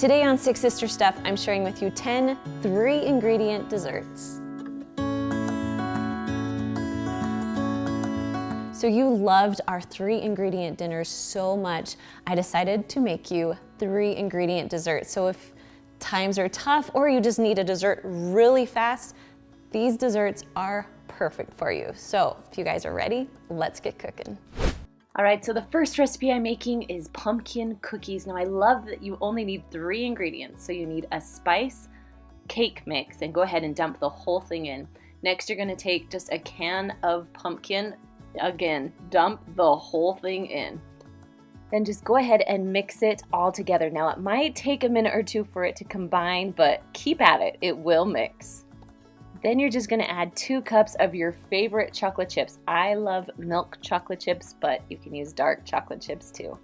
Today on Six Sister Stuff, I'm sharing with you 10 3-ingredient desserts. So you loved our 3-ingredient dinners so much, I decided to make you 3-ingredient desserts. So if times are tough or you just need a dessert really fast, these desserts are perfect for you. So if you guys are ready, let's get cooking. All right, so the first recipe I'm making is pumpkin cookies. Now I love that you only need 3 ingredients. So you need a spice cake mix, and go ahead and dump the whole thing in. Next, you're gonna take just a can of pumpkin. Again, dump the whole thing in. Then just go ahead and mix it all together. Now it might take a minute or two for it to combine, but keep at it, it will mix. Then you're just gonna add 2 cups of your favorite chocolate chips. I love milk chocolate chips, but you can use dark chocolate chips too.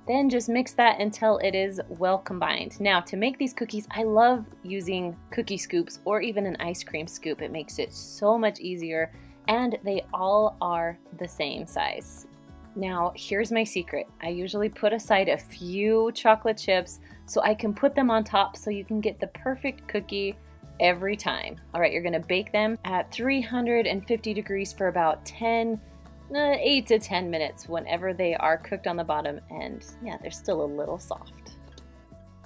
Then just mix that until it is well combined. Now to make these cookies, I love using cookie scoops or even an ice cream scoop. It makes it so much easier, and they all are the same size. Now here's my secret. I usually put aside a few chocolate chips so I can put them on top so you can get the perfect cookie every time. All right, you're gonna bake them at 350 degrees for about 8 to 10 minutes whenever they are cooked on the bottom, and yeah, they're still a little soft.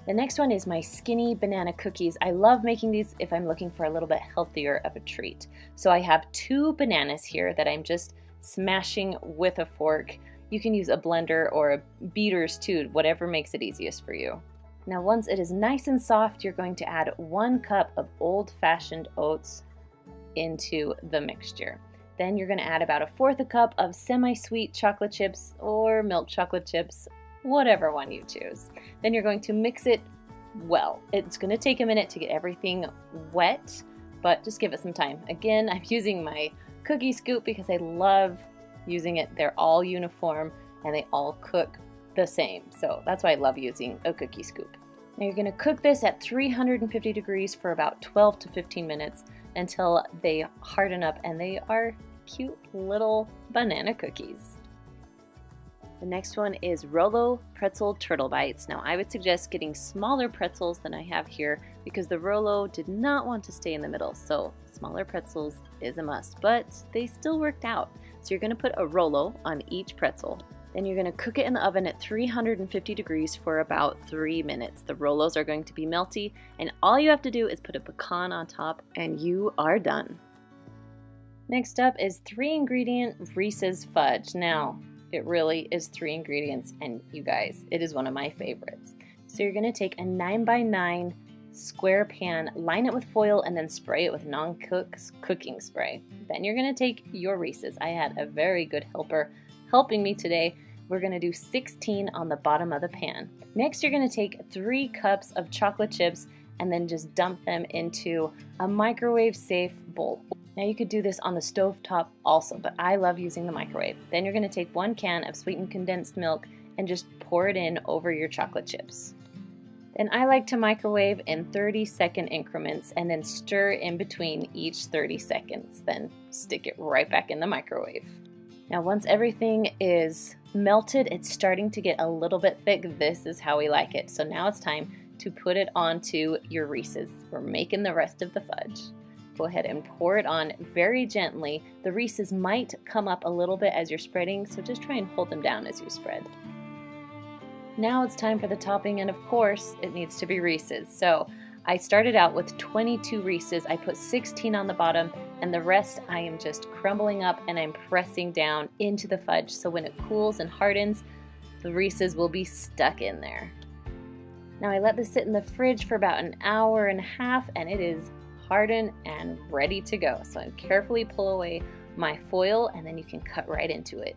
The next one is my skinny banana cookies. I love making these if I'm looking for a little bit healthier of a treat. So I have 2 bananas here that I'm just smashing with a fork. You can use a blender or a beaters too, whatever makes it easiest for you. Now once it is nice and soft, you're going to add 1 cup of old-fashioned oats into the mixture. Then you're going to add about 1/4 cup of semi-sweet chocolate chips or milk chocolate chips, whatever one you choose. Then you're going to mix it well. It's going to take a minute to get everything wet, but just give it some time. Again, I'm using my cookie scoop because I love using it. They're all uniform and they all cook the same. So that's why I love using a cookie scoop. Now you're going to cook this at 350 degrees for about 12 to 15 minutes until they harden up and they are cute little banana cookies. The next one is Rolo Pretzel Turtle Bites. Now I would suggest getting smaller pretzels than I have here because the Rolo did not want to stay in the middle, so smaller pretzels is a must, but they still worked out. So you're going to put a Rolo on each pretzel. Then you're going to cook it in the oven at 350 degrees for about 3 minutes. The Rolos are going to be melty, and all you have to do is put a pecan on top and you are done. Next up is 3-ingredient Reese's Fudge. Now, it really is 3 ingredients, and you guys, it is one of my favorites. So you're going to take a 9x9 square pan, line it with foil, and then spray it with cooking spray. Then you're going to take your Reese's. I had a very good helper helping me today. We're going to do 16 on the bottom of the pan. Next, you're going to take 3 cups of chocolate chips and then just dump them into a microwave-safe bowl. Now you could do this on the stove top also, but I love using the microwave. Then you're going to take 1 can of sweetened condensed milk and just pour it in over your chocolate chips. Then I like to microwave in 30-second increments and then stir in between each 30 seconds. Then stick it right back in the microwave. Now once everything is melted, it's starting to get a little bit thick. This is how we like it. So now it's time to put it onto your Reese's. We're making the rest of the fudge. Go ahead and pour it on very gently. The Reese's might come up a little bit as you're spreading, so just try and hold them down as you spread. Now it's time for the topping, and of course it needs to be Reese's. So I started out with 22 Reese's. I put 16 on the bottom, and the rest I am just crumbling up and I'm pressing down into the fudge. So when it cools and hardens, the Reese's will be stuck in there. Now I let this sit in the fridge for about 1.5 hours, and it is hardened and ready to go. So I carefully pull away my foil, and then you can cut right into it.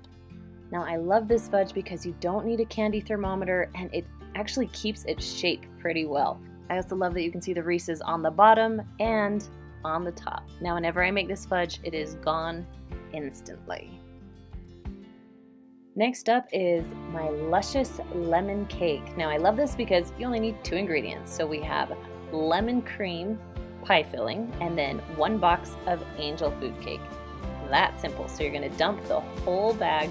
Now I love this fudge because you don't need a candy thermometer, and it actually keeps its shape pretty well. I also love that you can see the Reese's on the bottom and on the top. Now whenever I make this fudge, it is gone instantly. Next up is my luscious lemon cake. Now I love this because you only need 2 ingredients. So we have lemon cream pie filling and then 1 box of angel food cake. That simple. So you're going to dump the whole bag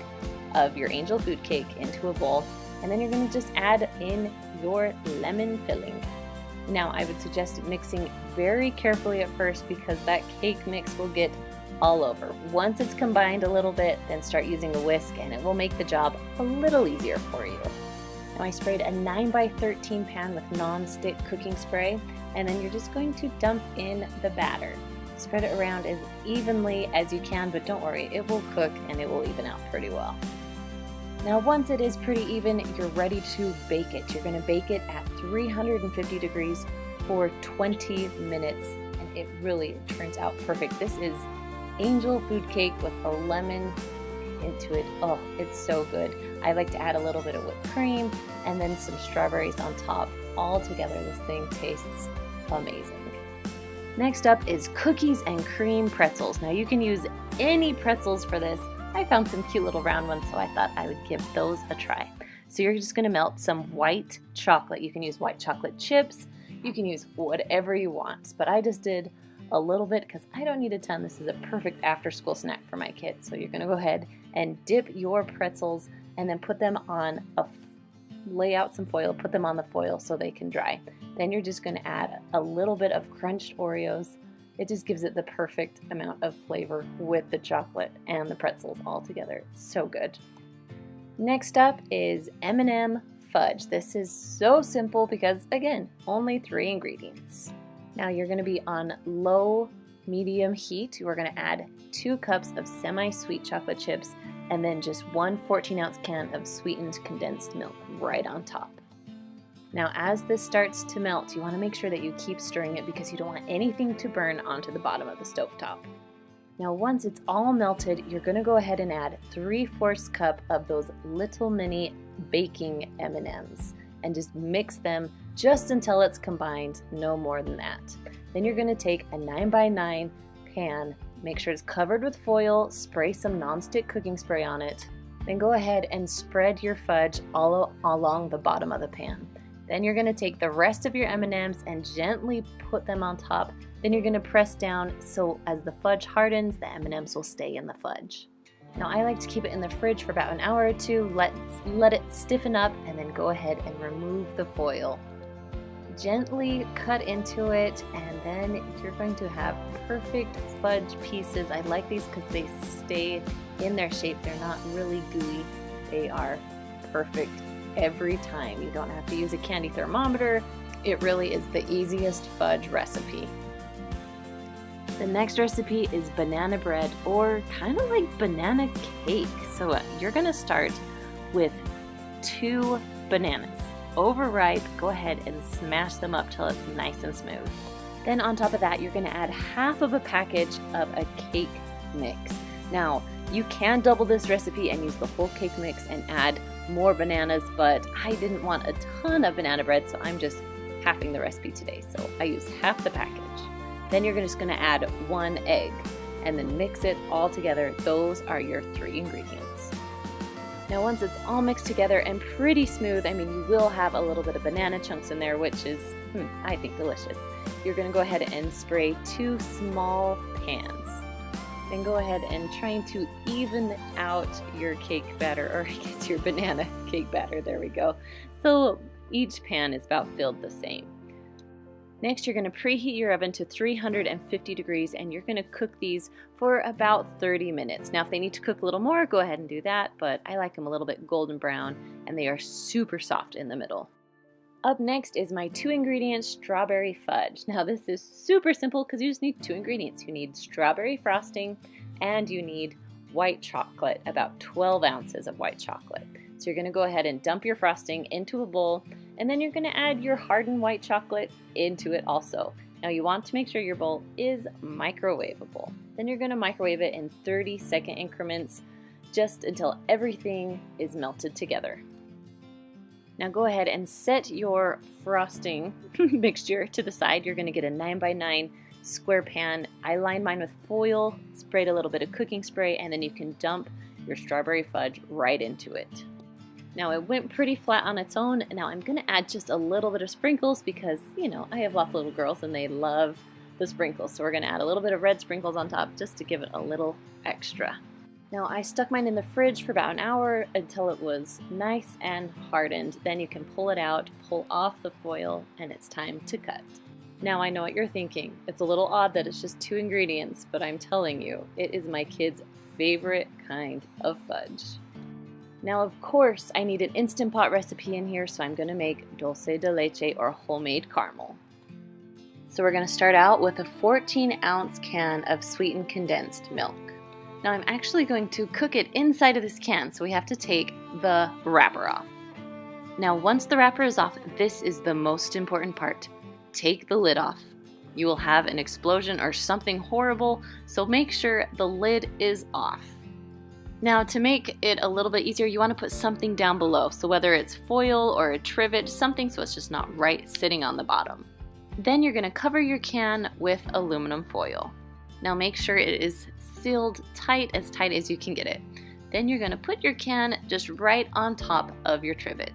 of your angel food cake into a bowl, and then you're going to just add in your lemon filling. Now I would suggest mixing very carefully at first because that cake mix will get all over. Once it's combined a little bit, then start using a whisk and it will make the job a little easier for you. Now I sprayed a 9x13 pan with non-stick cooking spray, and then you're just going to dump in the batter. Spread it around as evenly as you can, but don't worry, it will cook and it will even out pretty well. Now once it is pretty even, you're ready to bake it. You're going to bake it at 350 degrees for 20 minutes, and it really turns out perfect. This is angel food cake with a lemon into it. Oh, it's so good. I like to add a little bit of whipped cream and then some strawberries on top. All together, this thing tastes amazing. Next up is cookies and cream pretzels. Now you can use any pretzels for this. I found some cute little round ones, so I thought I would give those a try. So you're just going to melt some white chocolate. You can use white chocolate chips. You can use whatever you want, but I just did a little bit because I don't need a ton. This is a perfect after-school snack for my kids. So you're going to go ahead and dip your pretzels and then put them on lay out some foil, put them on the foil so they can dry. Then you're just going to add a little bit of crunched Oreos. It just gives it the perfect amount of flavor with the chocolate and the pretzels all together. It's so good. Next up is M&M fudge. This is so simple because, again, only 3 ingredients. Now you're going to be on low medium heat. We're going to add 2 cups of semi-sweet chocolate chips and then just 1 14-ounce can of sweetened condensed milk right on top. Now as this starts to melt, you want to make sure that you keep stirring it because you don't want anything to burn onto the bottom of the stovetop. Now once it's all melted, you're going to go ahead and add 3/4 cup of those little mini baking M&Ms and just mix them just until it's combined, no more than that. Then you're going to take a 9x9 pan, make sure it's covered with foil, spray some non-stick cooking spray on it, then go ahead and spread your fudge all along the bottom of the pan. Then you're going to take the rest of your M&Ms and gently put them on top. Then you're going to press down so as the fudge hardens, the M&Ms will stay in the fudge. Now I like to keep it in the fridge for about an hour or two, let it stiffen up, and then go ahead and remove the foil. Gently cut into it, and then you're going to have perfect fudge pieces. I like these because they stay in their shape. They're not really gooey. They are perfect every time. You don't have to use a candy thermometer. It really is the easiest fudge recipe. The next recipe is banana bread, or kind of like banana cake. So you're going to start with 2 bananas. Overripe, go ahead and smash them up till it's nice and smooth. Then on top of that, you're going to add half of a package of a cake mix. Now, you can double this recipe and use the whole cake mix and add more bananas, but I didn't want a ton of banana bread, so I'm just halving the recipe today. So I use half the package. Then you're just going to add 1 egg and then mix it all together. Those are your 3 ingredients. Now once it's all mixed together and pretty smooth, I mean, you will have a little bit of banana chunks in there, which is, I think, delicious. You're going to go ahead and spray 2 small pans. Then go ahead and trying to even out your cake batter, or I guess your banana cake batter, there we go. So each pan is about filled the same. Next, you're going to preheat your oven to 350 degrees and you're going to cook these for about 30 minutes. Now, if they need to cook a little more, go ahead and do that, but I like them a little bit golden brown and they are super soft in the middle. Up next is my 2-ingredient strawberry fudge. Now, this is super simple because you just need 2 ingredients. You need strawberry frosting and you need white chocolate, about 12 ounces of white chocolate. So you're going to go ahead and dump your frosting into a bowl, and then you're going to add your hardened white chocolate into it also. Now you want to make sure your bowl is microwavable. Then you're going to microwave it in 30-second increments just until everything is melted together. Now go ahead and set your frosting mixture to the side. You're going to get a 9x9 square pan. I lined mine with foil, sprayed a little bit of cooking spray, and then you can dump your strawberry fudge right into it. Now it went pretty flat on its own. Now I'm going to add just a little bit of sprinkles because, you know, I have lots of little girls and they love the sprinkles. So we're going to add a little bit of red sprinkles on top just to give it a little extra. Now I stuck mine in the fridge for about an hour until it was nice and hardened. Then you can pull it out, pull off the foil, and it's time to cut. Now I know what you're thinking. It's a little odd that it's just 2 ingredients, but I'm telling you, it is my kids' favorite kind of fudge. Now of course I need an Instant Pot recipe in here, so I'm going to make dulce de leche or homemade caramel. So we're going to start out with a 14-ounce can of sweetened condensed milk. Now I'm actually going to cook it inside of this can, so we have to take the wrapper off. Now once the wrapper is off, this is the most important part. Take the lid off. You will have an explosion or something horrible, so make sure the lid is off. Now to make it a little bit easier, you want to put something down below, so whether it's foil or a trivet, something so it's just not right sitting on the bottom. Then you're going to cover your can with aluminum foil. Now make sure it is sealed tight as you can get it. Then you're going to put your can just right on top of your trivet.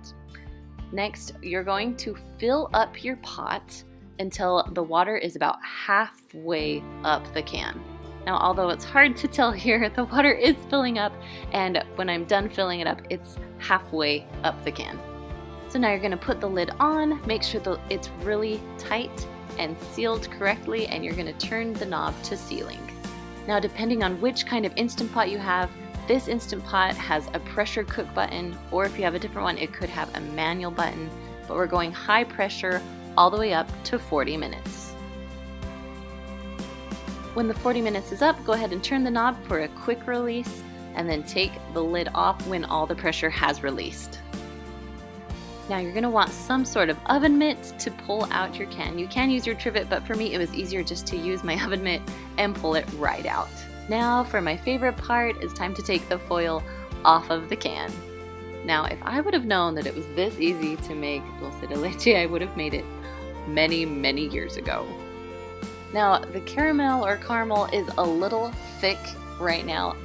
Next, you're going to fill up your pot until the water is about halfway up the can. Now, although it's hard to tell here, the water is filling up, and when I'm done filling it up, it's halfway up the can. So now you're going to put the lid on, make sure that it's really tight and sealed correctly, and you're going to turn the knob to sealing. Now, depending on which kind of Instant Pot you have, this Instant Pot has a pressure cook button, or if you have a different one, it could have a manual button, but we're going high pressure all the way up to 40 minutes. When the 40 minutes is up, go ahead and turn the knob for a quick release, and then take the lid off when all the pressure has released. Now you're going to want some sort of oven mitt to pull out your can. You can use your trivet, but for me it was easier just to use my oven mitt and pull it right out. Now for my favorite part, it's time to take the foil off of the can. Now if I would have known that it was this easy to make dulce de leche, I would have made it many, many years ago. Now the caramel or caramel is a little thick right now.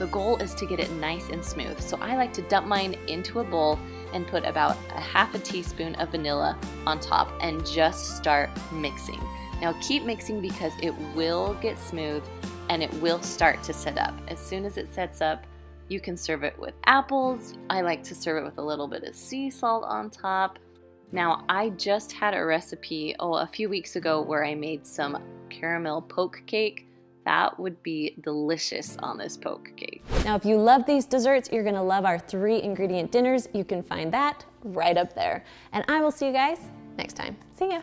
The goal is to get it nice and smooth. So I like to dump mine into a bowl and put about a half a teaspoon of vanilla on top and just start mixing. Now keep mixing because it will get smooth and it will start to set up. As soon as it sets up, you can serve it with apples. I like to serve it with a little bit of sea salt on top. Now I just had a recipe a few weeks ago where I made some caramel poke cake. That would be delicious on this poke cake. Now, if you love these desserts, you're gonna love our 3-ingredient dinners. You can find that right up there. And I will see you guys next time. See ya.